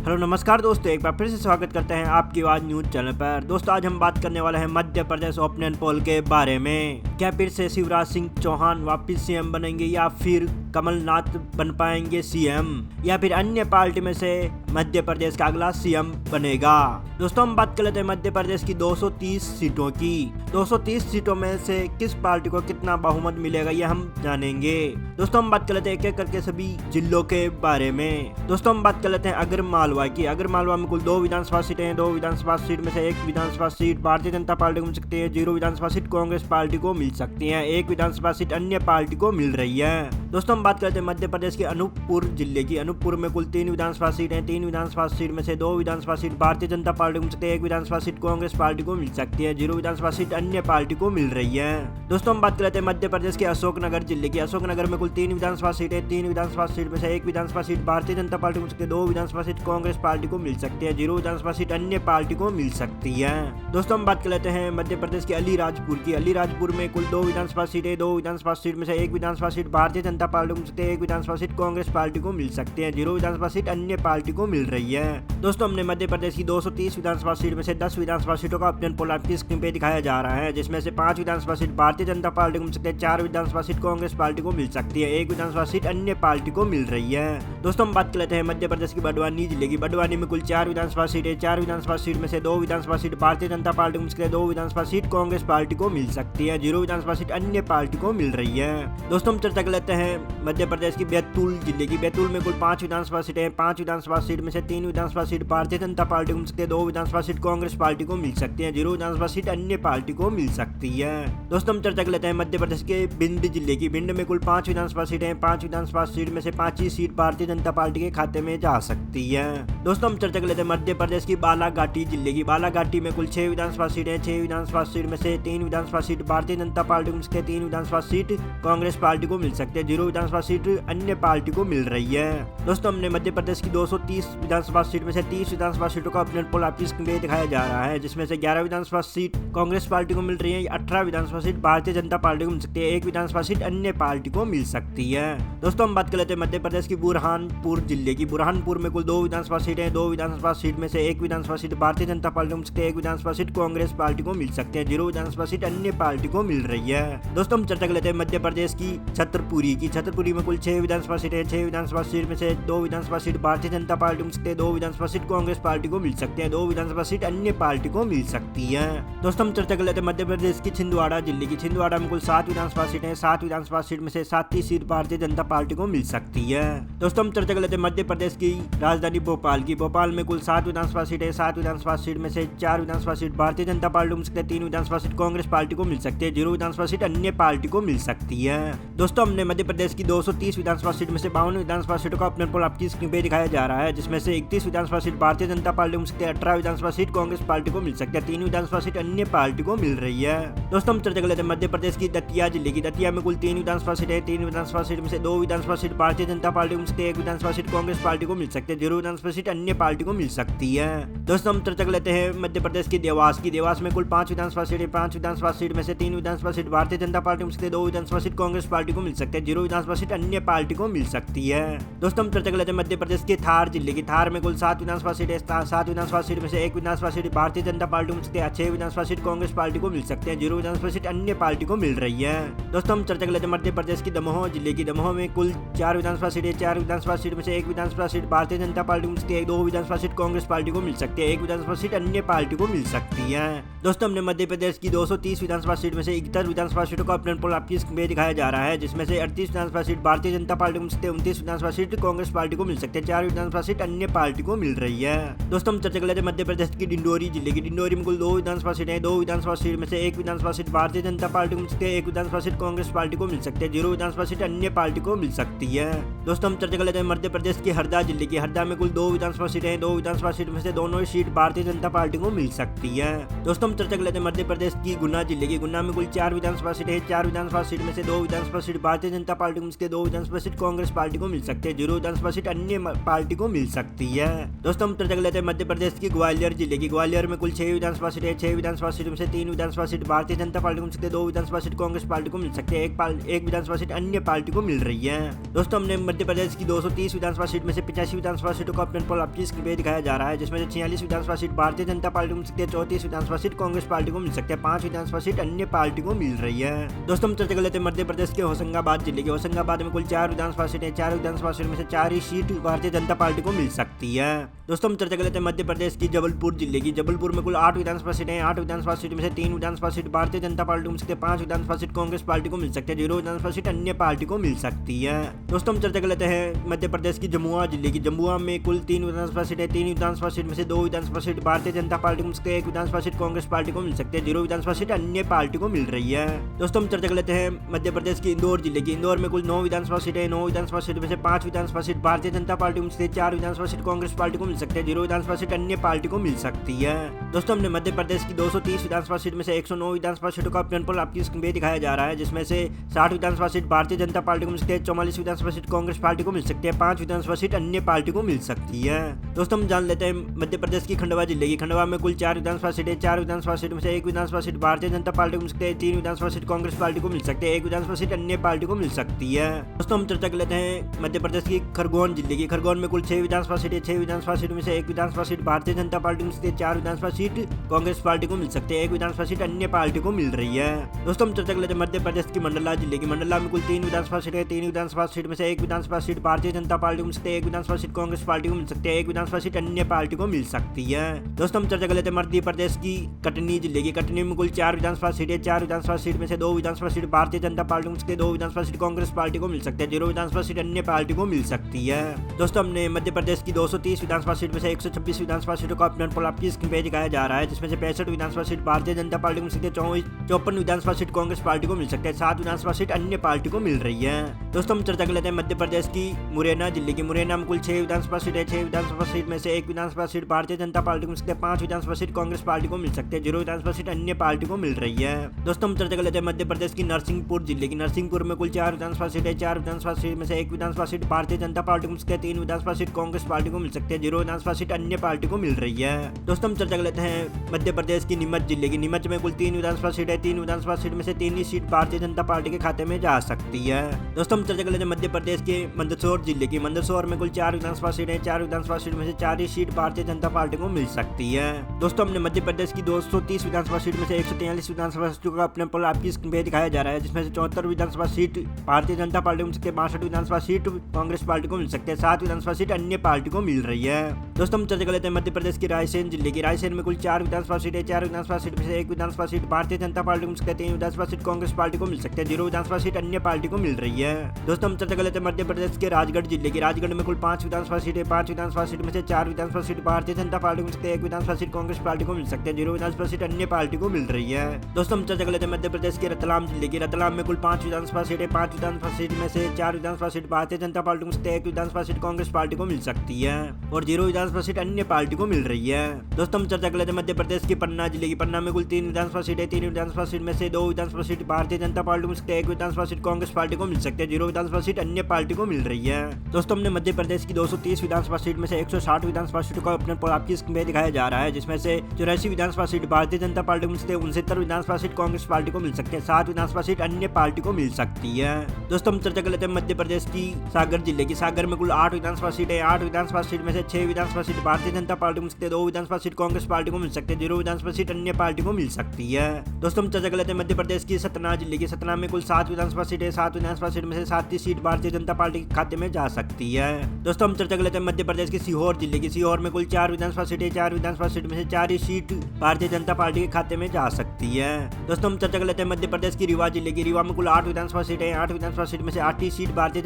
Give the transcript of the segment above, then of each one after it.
Hello नमस्कार दोस्तों, एक बार फिर से स्वागत करते हैं आपकी आवाज न्यूज चैनल पर। दोस्तों आज हम बात करने वाले हैं मध्य प्रदेश ओपिनियन पोल के बारे में। क्या फिर से शिवराज सिंह चौहान वापस सीएम बनेंगे या फिर कमलनाथ बन पाएंगे सीएम, या फिर अन्य पार्टी में से मध्य प्रदेश का अगला सीएम बनेगा। दोस्तों हम बात कर लेते हैं मध्य प्रदेश की 230 सीटों की। 230 सीटों में से किस पार्टी को कितना बहुमत मिलेगा ये हम जानेंगे। दोस्तों हम बात कर लेते हैं एक एक करके सभी जिलों के बारे में। दोस्तों हम बात कर लेते हैं अगर मालवा की। अगर मालवा में कुल 2 विधानसभा सीटें हैं। 2 विधानसभा सीट में से 1 विधानसभा सीट भारतीय जनता पार्टी को मिल सकती है। 0 विधानसभा सीट कांग्रेस पार्टी को मिल सकती है। 1 विधानसभा सीट अन्य पार्टी को मिल रही है। दोस्तों हम बात करते हैं मध्य प्रदेश के अनूपपुर जिले की। अनूपपुर में कुल 3 विधानसभा सीट हैं। 3 विधानसभा सीट में से 2 विधानसभा सीट भारतीय जनता पार्टी को मिल सकती है। 1 विधानसभा सीट कांग्रेस पार्टी को मिल सकती है। 0 विधानसभा सीट अन्य पार्टी को मिल रही है। दोस्तों हम बात करते हैं मध्य प्रदेश के अशोकनगर जिले की। अशोकनगर में कुल 3 विधानसभा सीट है। 3 विधानसभा सीट में से 1 विधानसभा सीट भारतीय जनता पार्टी को मिल सकती है। 2 विधानसभा सीट कांग्रेस पार्टी को मिल सकती है। 0 विधानसभा सीट अन्य पार्टी को मिल सकती है। दोस्तों हम बात कर लेते हैं मध्य प्रदेश के अलीराजपुर की। अलीराजपुर में कुल 2 विधानसभा सीटें। 2 विधानसभा सीट में से 1 विधानसभा सीट भारतीय जनता पार्टी को मिल सकती है। 1 विधानसभा सीट कांग्रेस पार्टी को मिल सकती है। 0 विधानसभा सीट अन्य पार्टी को मिल रही है। दोस्तों हमने मध्य प्रदेश की 230 विधानसभा सीट में से 10 विधानसभा सीटों का ओपिनियन पोल आपकी स्क्रीन पे दिखाया जा रहा है, जिसमें से 5 विधानसभा सीट भारतीय जनता पार्टी को मिल सकती है। 4 विधानसभा सीट कांग्रेस पार्टी को मिल सकती है। 1 विधानसभा सीट अन्य पार्टी को मिल रही है। दोस्तों हम बात कर लेते हैं मध्य प्रदेश की बड़वानी जिले की। बड़वानी में कुल 4 विधानसभा सीट है। 4 विधानसभा सीट में से 2 विधानसभा सीट भारतीय जनता पार्टी को मिल सकती है। 2 विधानसभा सीट कांग्रेस पार्टी को मिल सकती है। 0 विधानसभा सीट अन्य पार्टी को मिल रही है। दोस्तों हम चर्चा कर लेते हैं मध्य प्रदेश की बैतूल जिले की। बैतूल में कुल 5 विधानसभा सीटें हैं। 5 विधानसभा सीट में से 3 विधानसभा सीट भारतीय जनता पार्टी को मिल सकती है। 2 विधानसभा सीट कांग्रेस पार्टी को मिल सकती है। 0 विधानसभा सीट अन्य पार्टी को मिल सकती है। दोस्तों हम चर्चा कर लेते हैं मध्य प्रदेश के भिंड जिले की। भिंड में कुल 5 विधानसभा सीटें हैं। 5 विधानसभा सीट में से 5 ही सीट भारतीय जनता पार्टी के खाते में जा सकती है। दोस्तों हम चर्चा कर लेते हैं मध्य प्रदेश की बालाघाटी जिले की। बालाघाटी में कुल 6 विधानसभा सीटें हैं। 6 विधानसभा सीट में से 3 विधानसभा सीट भारतीय जनता पार्टी को मिल सकती है। 3 विधानसभा सीट कांग्रेस पार्टी को मिल सकती है। 0 विधानसभा सीट अन्य पार्टी को मिल रही है। दोस्तों हमने मध्य प्रदेश की 230 विधानसभा सीट में से 30 विधानसभा सीटों का ओपिनियन पोल आपकी स्क्रीन पे दिखाया जा रहा है, जिसमें से 11 विधानसभा सीट कांग्रेस पार्टी को मिल रही है। 18 विधानसभा सीट भारतीय जनता पार्टी को मिल सकती है। 1 विधानसभा सीट अन्य पार्टी को मिल सकती है। दोस्तों हम बात कर लेते हैं मध्य प्रदेश की बुरहानपुर जिले की। बुरहानपुर में कुल 2 विधानसभा सीटें हैं। 2 विधानसभा सीट में से 1 विधानसभा सीट भारतीय जनता पार्टी को मिल सकती है। 1 विधानसभा सीट कांग्रेस पार्टी को मिल सकती है। 0 विधानसभा सीट अन्य पार्टी को मिल रही है। दोस्तों हम चर्चा कर लेते हैं मध्य प्रदेश की छतरपुरी की। छतरपुरी में कुल 6 विधानसभा सीटें हैं। 6 विधानसभा सीट में से 2 विधानसभा सीट भारतीय जनता पार्टी को मिल सकती है। 2 विधानसभा सीट कांग्रेस पार्टी को मिल सकती है। 2 विधानसभा सीट अन्य पार्टी को मिल सकती है। दोस्तों हम चर्चा कर लेते हैं मध्य प्रदेश की छिंदवाड़ा जिले की। छिंदवाड़ा में कुल 7 विधानसभा सीटें हैं। 7 विधानसभा सीट में से 7 ही सीट भारतीय जनता पार्टी को मिल सकती है। दोस्तों हम चर्चा कर लेते हैं मध्य प्रदेश की राजधानी भोपाल की। भोपाल में कुल 7 विधानसभा सीटें हैं। 7 विधानसभा सीट में से 4 विधानसभा सीट भारतीय जनता पार्टी को मिल सकती है। 3 विधानसभा सीट कांग्रेस पार्टी को मिल सकती है। 0 विधानसभा सीट अन्य पार्टी को मिल सकती है। दोस्तों हमने मध्य प्रदेश की 230 विधानसभा सीट में से 52 विधानसभा सीटों का ओपिनियन पोल आपकी स्क्रीन पे दिखाया जा रहा है, जिसमें से 31 विधानसभा सीट भारतीय जनता पार्टी को मिल सकती है। 18 विधानसभा सीट कांग्रेस पार्टी को मिल सकती है। 3 विधानसभा सीट अन्य पार्टी को मिल रही है। दोस्तों हम चर्चा कर लेते हैं मध्य प्रदेश की दतिया जिले की। दतिया में कुल 3 विधानसभा सीटें हैं। 3 विधानसभा सीट में से 2 विधानसभा सीट भारतीय जनता पार्टी को मिल सकती है। 1 विधानसभा सीट कांग्रेस पार्टी को मिल सकती है। 0 विधानसभा सीट अन्य पार्टी को मिल सकती है। दोस्तों हम चर्चा कर लेते हैं मध्य प्रदेश की देवास की। देवास में कुल 5 विधानसभा सीट है। 5 विधानसभा सीट में से 3 विधानसभा सीट भारतीय जनता पार्टी को मिल सकती है। 2 विधानसभा सीट कांग्रेस पार्टी को मिल सकती है। 0 विधानसभा सीट अन्य पार्टी को मिल सकती है। दोस्तों हम चर्चा कर लेते हैं मध्य प्रदेश के थार जिले की। थार में कुल 7 विधानसभा सीट है। 7 विधानसभा सीट में से 1 विधानसभा सीट भारतीय जनता पार्टी को मिल सकती है। 6 विधानसभा सीट कांग्रेस पार्टी को मिल सकते हैं। 0 विधानसभा सीट अन्य पार्टी को मिल रही है। दोस्तों हम चर्चा कर लेते हैं मध्य प्रदेश की दमोह जिले की। दमोह में कुल 4 विधानसभा सीट है। 4 विधानसभा सीट में से 1 विधानसभा सीट भारतीय जनता पार्टी को मिल सकती है। 2 विधानसभा सीट कांग्रेस पार्टी को मिल सकती है। 1 विधानसभा सीट अन्य पार्टी को मिल सकती है। दोस्तों हमने मध्य प्रदेश की 230 विधानसभा सीट में से 71 विधानसभा सीटों का ओपिनियन पोल आपकी स्क्रीन पे दिखाया जा रहा है, जिसमें से 38 विधानसभा सीट भारतीय जनता पार्टी को मिल सकती है। 29 विधानसभा सीट कांग्रेस पार्टी को मिल सकती है। 4 विधानसभा सीट अन्य पार्टी को मिल रही है। दोस्तों हम चर्चा कर लेते हैं मध्य प्रदेश की डिंडोरी जिले की। डिंडोरी में कुल 2 विधानसभा सीटें हैं। 2 विधानसभा सीट में से 1 विधानसभा सीट भारतीय जनता पार्टी को मिल सकती है। 1 विधानसभा सीट कांग्रेस पार्टी को मिल सकती है। 0 विधानसभा सीट अन्य पार्टी को मिल सकती है। दोस्तों हम चर्चा कर लेते हैं मध्य प्रदेश की हरदा जिले की। हरदा में कुल 2 विधानसभा सीटें हैं। 2 विधानसभा सीट में से दोनों ही सीट भारतीय जनता पार्टी को मिल सकती है। दोस्तों हम चर्चा कर लेते हैं मध्य प्रदेश की गुना जिले की। गुना में कुल 4 विधानसभा सीटें हैं। 4 विधानसभा सीट में से 2 विधानसभा सीट भारतीय जनता पार्टी को मिल सकती है। 2 विधानसभा सीट कांग्रेस पार्टी को मिल सकती है। 0 विधानसभा सीट अन्य पार्टी को मिल सकती है। दोस्तों हम चर्चा कर लेते हैं मध्य प्रदेश की ग्वालियर जिले की। ग्वालियर में कुल 6 विधानसभा सीटें हैं। 6 विधानसभा सीट में से 3 विधानसभा सीट भारतीय जनता पार्टी को मिल सकती है। 2 विधानसभा सीट कांग्रेस पार्टी को मिल सकती है। 1 विधानसभा सीट अन्य पार्टी को मिल रही है। दोस्तों हमने मध्य प्रदेश की 230 विधानसभा सीट में से 85 विधानसभा सीटों का ऑप्शन पोल आपकी स्क्रीन पे दिखाया जा रहा है, जिसमें से 46 विधानसभा सीट भारतीय जनता पार्टी को मिल सकती है, 34 विधानसभा सीट कांग्रेस पार्टी को मिल सकती है, 5 विधानसभा सीट अन्य पार्टी को मिल रही है। दोस्तों हम चर्चा कर लेते हैं मध्य प्रदेश के होशंगाबाद जिले के। होशंगाबाद में कुल 4 विधानसभा सीटें, 4 विधानसभा सीट में से 4 ही सीट भारतीय जनता पार्टी को मिल सकती है। दोस्तों हम चर्चा कर लेते हैं मध्य प्रदेश की जबलपुर जिले की। जबलपुर में कुल 8 विधानसभा सीटें, 8 विधानसभा सीट में से 3 विधानसभा सीट भारतीय जनता पार्टी को मिल सकती है, 5 विधानसभा सीट कांग्रेस पार्टी को मिल सकती है, 0 विधानसभा सीट अन्य पार्टी को मिल सकती है। दोस्तों हम चर्चा कर लेते हैं मध्य प्रदेश की जमुआ जिले की। जमुआ में कुल 3 विधानसभा सीटें, 3 विधानसभा सीट में से 2 विधानसभा सीट भारतीय जनता पार्टी को मिल सकती है, 1 विधानसभा सीट कांग्रेस पार्टी को मिल सकती है, 0 विधानसभा सीट अन्य पार्टी को मिल रही है। दोस्तों हम चर्चा कर लेते हैं मध्य प्रदेश की इंदौर जिले की। इंदौर में कुल 9 विधानसभा सीटें, 9 विधानसभा सीट में से 5 विधानसभा सीट भारतीय जनता पार्टी को मिल सकती है, 4 विधानसभा सीट कांग्रेस पार्टी को मिल सकती है, 0 विधानसभा सीट अन्य पार्टी को मिल सकती है। दोस्तों हमने मध्य प्रदेश की 230 विधानसभा सीट में से 109 विधानसभा सीटों का ऑप्शन पोल आपकी स्क्रीन पे दिखाया जा रहा है, जिसमें से 60 विधानसभा सीट भारतीय जनता पार्टी को मिल सकती है, 44 विधानसभा सीट कांग्रेस पार्टी को मिल सकती है, 5 विधानसभा सीट अन्य पार्टी को मिल सकती है। दोस्तों हम जान लेते हैं मध्य प्रदेश की खंडवा जिले की। खंडवा में कुल 4 विधानसभा सीटें, 4 विधानसभा सीट में से 1 विधानसभा सीट भारतीय जनता पार्टी को मिल सकती है, 3 विधानसभा सीट कांग्रेस पार्टी को मिल सकती है, 1 विधानसभा सीट अन्य पार्टी को मिल सकती है। दोस्तों हम चर्चा कर लेते हैं मध्य प्रदेश की खरगोन जिले की। खरगोन में कुल 6 विधानसभा सीटें, 6 विधानसभा सीट में से 1 विधानसभा सीट भारतीय जनता पार्टी को मिल सकती है, 4 विधानसभा सीट कांग्रेस पार्टी को मिल सकती है, 1 विधानसभा सीट अन्य पार्टी को मिल रही है। दोस्तों हम चर्चा कर लेते हैं मध्य प्रदेश की मंडला जिले की। मंडला में कुल 3 विधानसभा सीटें, 3 विधानसभा सीट में से 1 विधानसभा सीट भारतीय जनता पार्टी को मिल सकती है, 1 विधानसभा सीट कांग्रेस पार्टी को मिल सकती है, 1 विधानसभा सीट अन्य पार्टी को मिल सकती है। दोस्तों हम चर्चा कर लेते हैं मध्य प्रदेश की कटनी जिले की। कटनी में कुल 4 विधानसभा सीटें, 4 विधानसभा सीट में से 2 विधानसभा सीट भारतीय जनता पार्टी को मिल सकती है, 2 विधानसभा सीट कांग्रेस पार्टी को मिल सकती है, 0 विधानसभा सीट अन्य पार्टी को मिल सकती है। दोस्तों हमने मध्य प्रदेश की 230 विधानसभा सीट में से 126 विधानसभा सीटों का ऑप्शन पोल आपकी स्क्रीन पे दिखाया जा रहा है, जिसमें से 65 विधानसभा सीट भारतीय जनता पार्टी को मिल सकती है, 54 विधानसभा सीट कांग्रेस पार्टी को मिल सकती है, 7 विधानसभा सीट अन्य पार्टी को मिल रही है। दोस्तों हम चर्चा कर लेते हैं मध्य प्रदेश की मुरैना जिले की। मुरैना में कुल 6 विधानसभा सीटें, 6 विधानसभा सीट में से 1 विधानसभा सीट भारतीय जनता पार्टी को मिल सकती है, 5 विधानसभा सीट कांग्रेस पार्टी को मिल सकती है, 0 विधानसभा सीट अन्य पार्टी को मिल रही है। दोस्तों हम चर्चा कर लेते हैं मध्य प्रदेश की नरसिंहपुर जिले की। नरसिंहपुर में कुल 4 विधानसभा सीटें, 4 विधानसभा सीट में से 1 विधानसभा सीट भारतीय जनता पार्टी को मिल सकती है, 3 विधानसभा सीट कांग्रेस पार्टी को मिल सकती है, 0 विधानसभा सीट अन्य पार्टी को मिल रही है। दोस्तों हम चर्चा कर लेते हैं मध्य प्रदेश की नीमच जिले की। नीमच में कुल 3 विधानसभा सीटें, 3 विधानसभा सीट में से 3 ही सीट भारतीय जनता पार्टी के खाते में जा सकती है। दोस्तों हम चर्चा कर लेते हैं मध्य प्रदेश के मंदसौर जिले की। मंदसौर में कुल 4 विधानसभा सीटें, 4 विधानसभा सीट में से 4 ही सीट भारतीय जनता पार्टी को मिल सकती है। दोस्तों हमने मध्य प्रदेश की 230 विधानसभा सीट में से 143 विधानसभा सीटों का अपने पोल आपकी स्क्रीन पे दिखाया जा रहा है, जिसमें से 74 विधानसभा सीट भारतीय जनता पार्टी को मिल सकती है, 62 विधानसभा सीट कांग्रेस पार्टी को मिल सकती है, 7 विधानसभा सीट अन्य पार्टी को मिल रही है। दोस्तों हम चर्चा कर लेते हैं मध्य प्रदेश की रायसेन जिले की। रायसेन में कुल 4 विधानसभा सीटें, 4 विधानसभा सीट में से 1 विधानसभा सीट भारतीय जनता पार्टी को मिल सकती है, 3 विधानसभा सीट कांग्रेस पार्टी को मिल सकती है, 0 विधानसभा सीट अन्य पार्टी को मिल रही है। दोस्तों हम चर्चा कर लेते हैं मध्य प्रदेश के राजगढ़ जिले की। राजगढ़ में कुल 5 विधानसभा सीटें, 5 विधानसभा सीट में से 4 विधानसभा सीट भारतीय जनता पार्टी को मिल सकती है, 1 विधानसभा सीट कांग्रेस पार्टी को मिल सकती है, 0 विधानसभा सीट अन्य पार्टी को मिल रही है। दोस्तों हम चर्चा कर लेते हैं मध्य प्रदेश के रतलाम जिले की। रतलाम में कुल 5 विधानसभा सीटें, 5 विधानसभा सीट में से 4 विधानसभा सीट भारतीय जनता पार्टी को मिल सकती है, 1 विधानसभा सीट कांग्रेस पार्टी को मिल सकती है और 0 विधानसभा सीट अन्य पार्टी को मिल रही है। दोस्तों हम चर्चा कर लेते हैं मध्य प्रदेश के पन्ना जिले की। पन्ना में कुल 3 विधानसभा सीटें, 3 विधानसभा सीट में से 2 विधानसभा सीट भारतीय जनता पार्टी को मिल सकती है, 1 विधानसभा सीट कांग्रेस पार्टी को मिल सकती है, 0 विधानसभा सीट अन्य पार्टी को मिल रही है। दोस्तों हमने मध्य प्रदेश की 230 विधानसभा सीट में से 160 विधानसभा सीटों का अपने पोल आपकी स्क्रीन पे दिखाया जा रहा है, जिसमें से 84 विधानसभा सीट भारतीय जनता पार्टी को मिल सकती है, 69 विधानसभा सीट कांग्रेस पार्टी को मिल सकती है, 7 विधानसभा सीट अन्य पार्टी को मिल सकती है। दोस्तों हम चर्चा कर लेते हैं मध्य प्रदेश की सागर जिले की। सागर में कुल 8 विधानसभा सीटें, 8 विधानसभा सीट में से 6 विधानसभा सीट भारतीय जनता पार्टी को मिल सकती है, 2 विधानसभा सीट कांग्रेस पार्टी को मिल सकती है, 0 विधानसभा सीट अन्य पार्टी को मिल सकती है। दोस्तों हम चर्चा कर लेते हैं मध्य प्रदेश की सतना जिले की। सतना में कुल 7 विधानसभा सीटें, 7 विधानसभा सीट में से 7 ही सीट भारतीय जनता पार्टी के खाते में जा सकती है। दोस्तों हम चर्चा कर लेते हैं मध्य प्रदेश की सीहोर जिले की। सीहोर में कुल 4 विधानसभा सीटें, 4 विधानसभा सीट में से 4 ही सीट भारतीय जनता पार्टी के खाते में जा सकती है। दोस्तों हम चर्चा कर लेते हैं मध्य प्रदेश की रीवा जिले की। रीवा में कुल 8 विधानसभा सीटें, 8 विधानसभा सीट में से 8 ही सीट भारतीय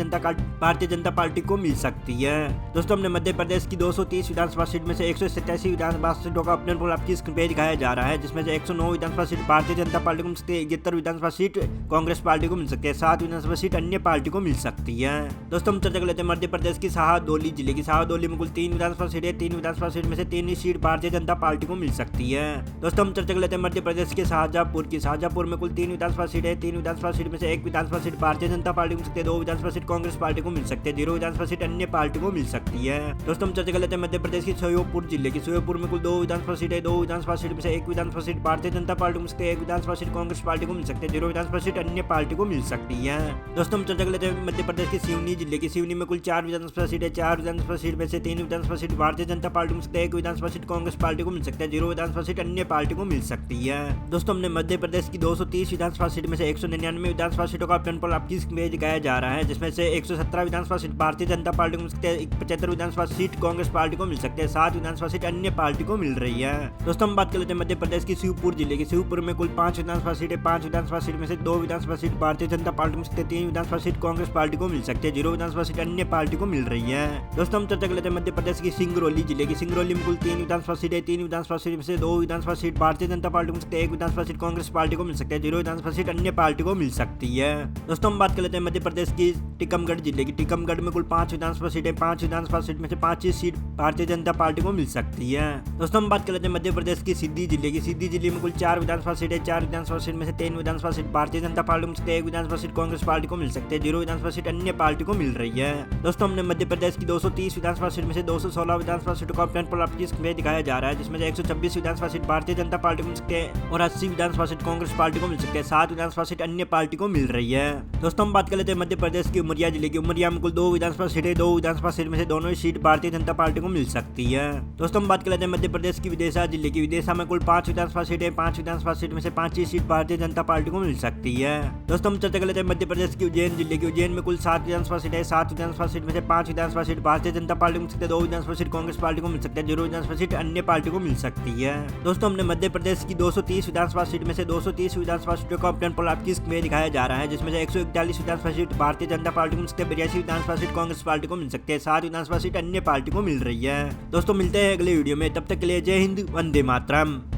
जनता पार्टी को मिल सकती है। दोस्तों हमने मध्य प्रदेश की 230 विधानसभा सीट में से 187 विधानसभा सीटों का अपने पोल आपकी स्क्रीन पे दिखाया जा रहा है, जिसमें से 109 विधानसभा सीट भारतीय जनता पार्टी को मिल सकती है, 71 विधानसभा सीट कांग्रेस पार्टी को मिल सकती है, 7 विधानसभा सीट अन्य पार्टी को मिल सकती है। दोस्तों हम चर्चा कर लेते हैं मध्य प्रदेश की शाहदोली जिले की। शाहदोली में कुल 3 विधानसभा सीटें, 3 विधानसभा सीट में से 3 ही सीट भारतीय जनता पार्टी को मिल सकती है। दोस्तों हम चर्चा कर लेते हैं मध्य प्रदेश के शाहजहांपुर की। शाहजहांपुर में कुल 3 विधानसभा सीटें, 3 विधानसभा सीट में से 1 विधानसभा सीट भारतीय जनता पार्टी को मिल सकती है, 2 विधानसभा सीट कांग्रेस पार्टी को मिल सकती है, 0 विधानसभा सीट अन्य पार्टी को मिल सकती है। दोस्तों हम चर्चा कर लेते हैं मध्य प्रदेश की श्योपुर जिले की। श्योपुर में कुल 2 विधानसभा सीटें, 2 विधानसभा सीट में से 1 विधानसभा सीट भारतीय जनता पार्टी को मिल सकती है, 1 विधानसभा सीट कांग्रेस पार्टी को मिल सकती है, 0 विधानसभा सीट अन्य पार्टी को मिल सकती है। दोस्तों हम चर्चा कर लेते हैं मध्य प्रदेश की सिवनी जिले की। सिवनी में कुल 4 विधानसभा सीटें, 4 विधानसभा सीट में से 3 विधानसभा सीट भारतीय जनता पार्टी को मिल सकती है, 1 विधानसभा सीट कांग्रेस पार्टी को मिल सकता है, 0 विधानसभा सीट अन्य पार्टी को मिल सकती है। दोस्तों हमने मध्य प्रदेश की 230 विधानसभा सीट में से 199 विधानसभा सीटों का ऑप्शन पोल आपकी स्क्रीन पर दिखाया जा रहा है, जिसमें से 117 विधानसभा सीट भारतीय जनता पार्टी को मिल सकती है, 75 विधानसभा सीट कांग्रेस पार्टी को मिल सकती है, 7 विधानसभा सीट अन्य पार्टी को मिल रही है। दोस्तों हम बात कर लेते हैं मध्य प्रदेश की शिवपुर जिले की। शिवपुर में कुल 5 विधानसभा सीट है, 5 विधानसभा सीट में से 2 विधानसभा सीट भारतीय जनता पार्टी को मिल सकती है, 3 विधानसभा सीट कांग्रेस पार्टी को मिल सकती है, 0 विधानसभा सीट अन्य पार्टी को मिल रही है। दोस्तों हम चर्चा कर लेते हैं मध्य प्रदेश की सिंगरौली जिले की। सिंगरौली में कुल 3 विधानसभा सीट है, 3 विधानसभा सीट में से 2 विधानसभा सीट भारतीय जनता पार्टी को मिल सकती है, 1 विधानसभा सीट कांग्रेस पार्टी को मिल सकती है, 0 विधानसभा सीट अन्य पार्टी को मिल सकती है। दोस्तों हम बात कर लेते हैं मध्य प्रदेश की टीकमगढ़ जिले की। टीकमगढ़ में कुल 5 विधानसभा सीट है, 5 विधानसभा सीट में से 5 सीट भारतीय जनता पार्टी को मिल सकती है। दोस्तों हम बात कर लेते हैं मध्य प्रदेश की सिद्धि जिले की। सिद्धि जिले में कुल 4 विधानसभा सीट है, 4 विधानसभा सीट में से 3 विधानसभा सीट भारतीय जनता पार्टी को मिल सकती है, 1 विधानसभा सीट कांग्रेस पार्टी को मिल सकती है, 0 विधानसभा सीट अन्य पार्टी को मिल रही है। दोस्तों हमने मध्य प्रदेश की 230 विधानसभा सीट में से 216 विधानसभा सीटों का ऑप्शन पोल आपकी स्क्रीन पर दिखाया जा रहा है, जिसमें से 126 विधानसभा सीट भारतीय जनता पार्टी को मिल सकती है और 80 विधानसभा सीट कांग्रेस पार्टी को मिल सकती है, 7 विधानसभा सीट अन्य पार्टी को मिल रही है। दोस्तों हम बात कर लेते हैं मध्य प्रदेश की उमरिया जिले की। उमरिया में कुल 2 विधानसभा सीट है, 2 विधानसभा सीट में से दोनों ही सीट भारतीय जनता पार्टी को मिल सकती है। दोस्तों हम बात कर लेते हैं मध्य प्रदेश की विदिशा जिले की। विदिशा में कुल 5 विधानसभा सीट है, 5 विधानसभा सीट में से 5 ही सीट भारतीय जनता पार्टी को मिल सकती है। दोस्तों हम चर्चा कर लेते हैं मध्य प्रदेश की उज्जैन जिले की। उज्जैन में कुल 7 विधानसभा सीट है, 7 विधानसभा सीट में से 5 विधानसभा सीट भारतीय जनता पार्टी को मिल सकती है, 2 विधानसभा सीट कांग्रेस पार्टी को मिल सकती है, 0 विधानसभा सीट अन्य पार्टी को मिल सकती है। दोस्तों हमने मध्य प्रदेश की 230 विधानसभा सीट में से 230 विधानसभा सीटों का ऑप्शन पोल आपकी स्क्रीन में दिखाया जा रहा है, जिसमें से 141 विधानसभा सीट भारतीय जनता पार्टी को मिल सकती है, 82 विधानसभा सीट कांग्रेस पार्टी को मिल सकती है, 7 विधानसभा सीट अन्य पार्टी को मिल रही है। दोस्तों मिलते हैं अगले वीडियो में, तब तक के लिए जय हिंद, वंदे मातरम।